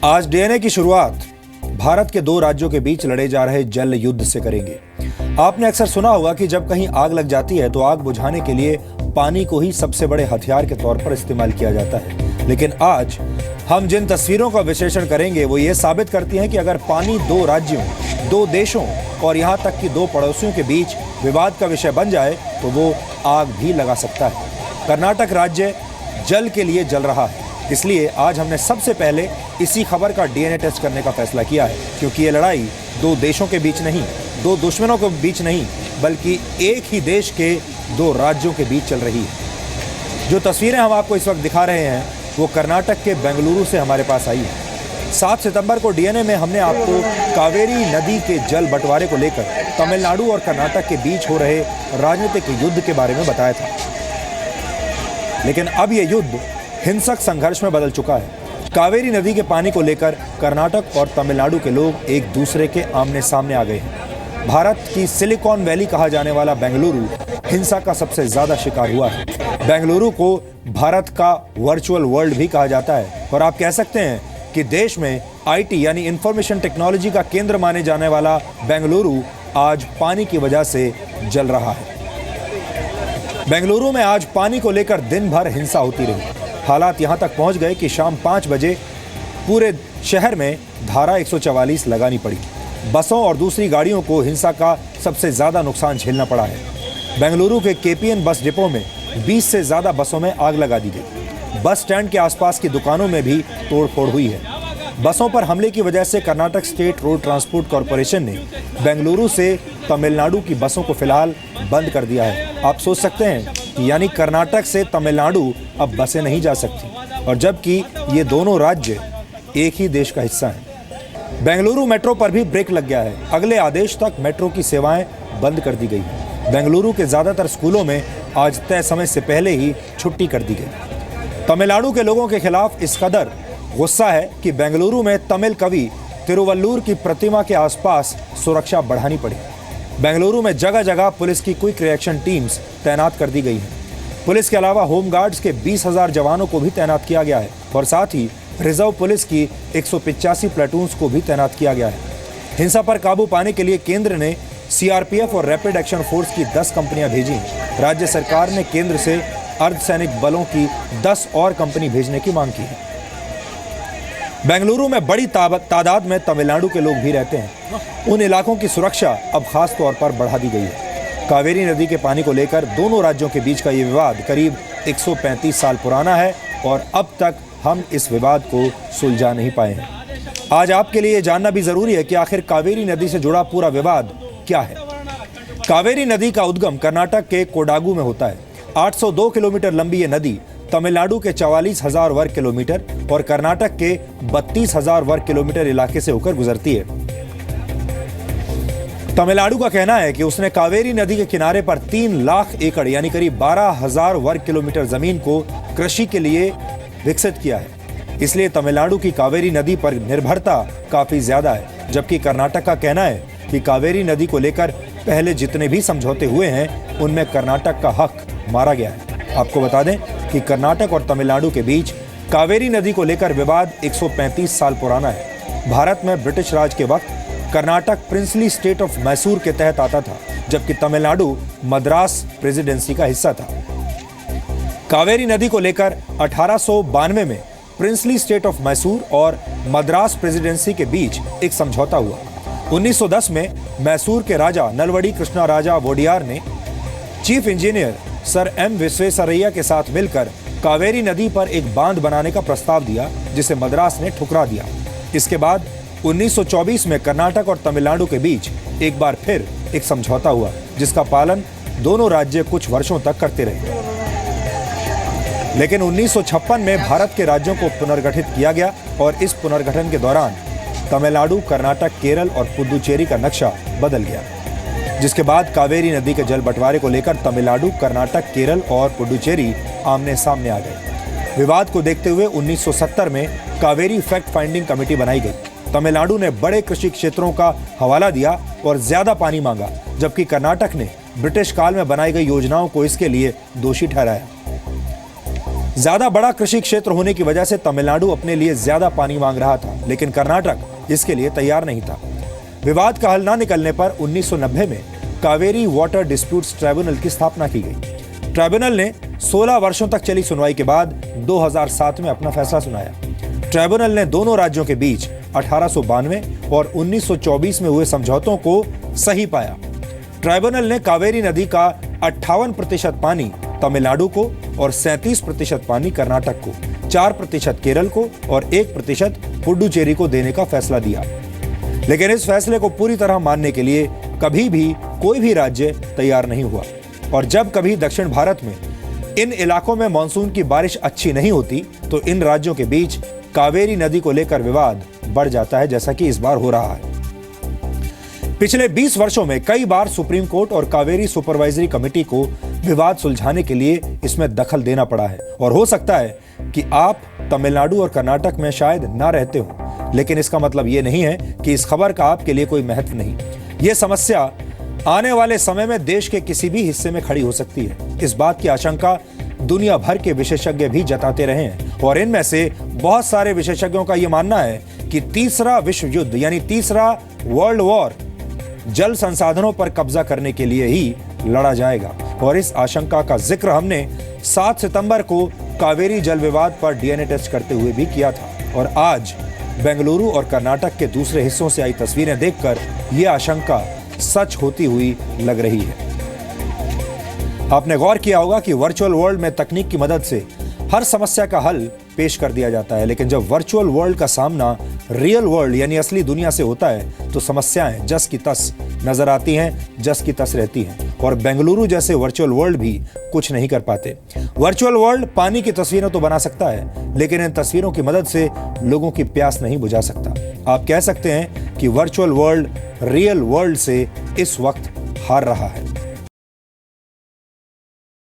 आज डीएनए की शुरुआत भारत के दो राज्यों के बीच लड़े जा रहे जल युद्ध से करेंगे। आपने अक्सर सुना होगा कि जब कहीं आग लग जाती है तो आग बुझाने के लिए पानी को ही सबसे बड़े हथियार के तौर पर इस्तेमाल किया जाता है। लेकिन आज हम जिन तस्वीरों का विश्लेषण करेंगे वो ये साबित करती हैं कि अगर पानी दो राज्यों, दो देशों और यहाँ तक कि दो पड़ोसियों के बीच विवाद का विषय बन जाए तो वो आग भी लगा सकता है। कर्नाटक राज्य जल के लिए जल रहा है, इसलिए आज हमने सबसे पहले इसी खबर का डीएनए टेस्ट करने का फैसला किया है, क्योंकि ये लड़ाई दो देशों के बीच नहीं, दो दुश्मनों के बीच नहीं, बल्कि एक ही देश के दो राज्यों के बीच चल रही है। जो तस्वीरें हम आपको इस वक्त दिखा रहे हैं वो कर्नाटक के बेंगलुरु से हमारे पास आई है। 7 सितंबर को डीएनए में हमने आपको कावेरी नदी के जल बंटवारे को लेकर तमिलनाडु और कर्नाटक के बीच हो रहे राजनीतिक युद्ध के बारे में बताया था, लेकिन अब यह युद्ध हिंसक संघर्ष में बदल चुका है। कावेरी नदी के पानी को लेकर कर्नाटक और तमिलनाडु के लोग एक दूसरे के आमने सामने आ गए हैं। भारत की सिलिकॉन वैली कहा जाने वाला बेंगलुरु हिंसा का सबसे ज्यादा शिकार हुआ है। बेंगलुरु को भारत का वर्चुअल वर्ल्ड भी कहा जाता है और आप कह सकते हैं कि देश में आईटी यानी इंफॉर्मेशन टेक्नोलॉजी का केंद्र माने जाने वाला बेंगलुरु आज पानी की वजह से जल रहा है। बेंगलुरु में आज पानी को लेकर दिन भर हिंसा होती रही। हालात यहां तक पहुंच गए कि शाम 5 बजे पूरे शहर में धारा 144 लगानी पड़ी। बसों और दूसरी गाड़ियों को हिंसा का सबसे ज्यादा नुकसान झेलना पड़ा है। बेंगलुरु के केपीएन बस डिपो में 20 से ज्यादा बसों में आग लगा दी गई। बस स्टैंड के आसपास की दुकानों में भी तोड़फोड़ हुई है। बसों पर हमले की वजह से Karnataka state road transport corporation ने बेंगलुरु से तमिलनाडु की बसों को फिलहाल बंद कर दिया है। आप सोच सकते हैं कि यानी कर्नाटक से तमिलनाडु अब बसें नहीं जा सकती, और जबकि ये दोनों राज्य एक ही देश का हिस्सा हैं। बेंगलुरु मेट्रो पर भी ब्रेक लग गया है। अगले आदेश तक मेट्रो की सेवाएं बंद कर दी गई हैं। बेंगलुरु के ज्यादातर स्कूलों में आज तय समय से पहले ही छुट्टी कर दी गई। तमिलनाडु के लोगों के खिलाफ इस कदर गुस्सा है कि बेंगलुरु में तमिल कवि तिरुवल्लुर की प्रतिमा के आसपास सुरक्षा बढ़ानी पड़ी। बेंगलुरु में जगह जगह पुलिस की क्विक रिएक्शन टीम्स तैनात कर दी गई हैं। पुलिस के अलावा होमगार्ड्स के 20,000 जवानों को भी तैनात किया गया है और साथ ही रिजर्व पुलिस की 185 प्लेटून्स को भी तैनात किया गया है। हिंसा पर काबू पाने के लिए केंद्र ने सीआरपीएफ और रैपिड एक्शन फोर्स की 10 कंपनियां भेजी। राज्य सरकार ने केंद्र से अर्धसैनिक बलों की 10 और कंपनी भेजने की मांग की है। बेंगलुरु में बड़ी तादाद में तमिलनाडु के लोग भी रहते हैं। उन इलाकों की सुरक्षा अब खास तौर पर बढ़ा दी गई है। कावेरी नदी के पानी को लेकर दोनों राज्यों के बीच का ये विवाद करीब 135 साल पुराना है और अब तक हम इस विवाद को सुलझा नहीं पाए हैं। आज आपके लिए जानना भी जरूरी है कि आखिर कावेरी नदी से जुड़ा पूरा विवाद क्या है। कावेरी नदी का उद्गम कर्नाटक के कोडागु में होता है। 802 किलोमीटर लंबी ये नदी तमिलनाडु के 44,000 वर्ग किलोमीटर और कर्नाटक के 32,000 वर्ग किलोमीटर इलाके से होकर गुजरती है। तमिलनाडु का कहना है कि उसने कावेरी नदी के किनारे पर 3 लाख एकड़ यानी करीब 12,000 वर्ग किलोमीटर जमीन को कृषि के लिए विकसित किया है। इसलिए तमिलनाडु की कावेरी नदी पर निर्भरता काफी ज्यादा है, जबकि कर्नाटक का कहना है कि कावेरी नदी को लेकर पहले जितने भी समझौते हुए हैं उनमें कर्नाटक का हक मारा गया है। आपको बता दें कि कर्नाटक और तमिलनाडु के बीच कावेरी नदी को लेकर विवाद 135 साल पुराना है। भारत में ब्रिटिश राज के वक्त Karnataka princely state of Mysore के तहत आता था, जबकि तमिलनाडु मद्रास प्रेसिडेंसी का हिस्सा था। कावेरी नदी को लेकर 1892 में प्रिंसली स्टेट ऑफ मैसूर और मद्रास प्रेसिडेंसी के बीच एक समझौता हुआ। 1910 में मैसूर के राजा नलवड़ी कृष्णा राजा वोडियार ने chief engineer sir M Visvesvaraya के साथ मिलकर कावेरी नदी पर एक बांध बनाने का प्रस्ताव दिया, जिसे मद्रास ने ठुकरा दिया। इसके बाद 1924 में कर्नाटक और तमिलनाडु के बीच एक बार फिर एक समझौता हुआ, जिसका पालन दोनों राज्य कुछ वर्षों तक करते रहे। लेकिन 1956 में भारत के राज्यों को पुनर्गठित किया गया और इस पुनर्गठन के दौरान तमिलनाडु, कर्नाटक, केरल और पुदुचेरी का नक्शा बदल गया, जिसके बाद कावेरी नदी के जल बंटवारे को लेकर तमिलनाडु, कर्नाटक, केरल और पुडुचेरी आमने सामने आ गए। विवाद को देखते हुए 1970 में कावेरी फैक्ट फाइंडिंग कमेटी बनाई गई। तमिलनाडु ने बड़े कृषि क्षेत्रों का हवाला दिया और ज्यादा पानी मांगा, जबकि कर्नाटक ने ब्रिटिश काल में बनाई गई योजनाओं को इसके लिए दोषी ठहराया। ज्यादा बड़ा कृषि क्षेत्र होने की वजह से तमिलनाडु अपने लिए ज्यादा पानी मांग रहा था, लेकिन कर्नाटक इसके लिए तैयार नहीं था। विवाद का हल न निकलने पर 1990 में कावेरी वाटर डिस्प्यूट्स ट्राइब्यूनल की स्थापना की गई। ट्राइब्यूनल ने 16 वर्षों तक चली सुनवाई के बाद 2007 में अपना फैसला सुनाया। ट्राइब्यूनल ने दोनों राज्यों के बीच 1892 और 1924 में हुए समझौतों को सही पाया। ट्राइब्यूनल ने कावेरी नदी का 58% पानी तमिलनाडु को और 37% पानी कर्नाटक को, 4% केरल को और 1% पुडुचेरी को देने का फैसला दिया। लेकिन इस फैसले को पूरी तरह मानने के लिए कभी भी कोई भी राज्य तैयार नहीं हुआ। और जब कभी दक्षिण भारत में इन इलाकों में मानसून की बारिश अच्छी नहीं होती तो इन राज्यों के बीच कावेरी नदी को लेकर विवाद बढ़ जाता है, जैसा कि इस बार हो रहा है। पिछले 20 वर्षों में कई बार सुप्रीम कोर्ट और कावेरी सुपरवाइजरी कमेटी को विवाद सुलझाने के लिए इसमें दखल देना पड़ा है। और हो सकता है कि आप तमिलनाडु और कर्नाटक में शायद ना रहते हो, लेकिन इसका मतलब ये नहीं है कि इस खबर का आपके लिए कोई महत्व नहीं। ये समस्या आने वाले समय में देश के किसी भी हिस्से में खड़ी हो सकती है। इस बात की आशंका दुनिया भर के विशेषज्ञ भी जताते रहे हैं और इनमें से बहुत सारे विशेषज्ञों का यह मानना है कि तीसरा विश्व युद्ध यानी तीसरा वर्ल्ड वॉर जल संसाधनों पर कब्जा करने के लिए ही लड़ा जाएगा। और इस आशंका का जिक्र हमने 7 सितंबर को कावेरी जल विवाद पर डीएनए टेस्ट करते हुए भी किया था। और आज बेंगलुरु और कर्नाटक के दूसरे हिस्सों से आई तस्वीरें देखकर यह आशंका सच होती हुई लग रही है। आपने गौर किया होगा कि वर्चुअल वर्ल्ड में तकनीक की मदद से हर समस्या का हल पेश कर दिया जाता है, लेकिन जब वर्चुअल वर्ल्ड का सामना रियल वर्ल्ड यानी असली दुनिया से होता है तो समस्याएं जस की तस नजर आती हैं, जस की तस रहती हैं। और बेंगलुरु जैसे वर्चुअल वर्ल्ड भी कुछ नहीं कर पाते। वर्चुअल वर्ल्ड पानी की तस्वीरें तो बना सकता है, लेकिन इन तस्वीरों की मदद से लोगों की प्यास नहीं बुझा सकता। आप कह सकते हैं कि वर्चुअल वर्ल्ड रियल वर्ल्ड से इस वक्त हार रहा है।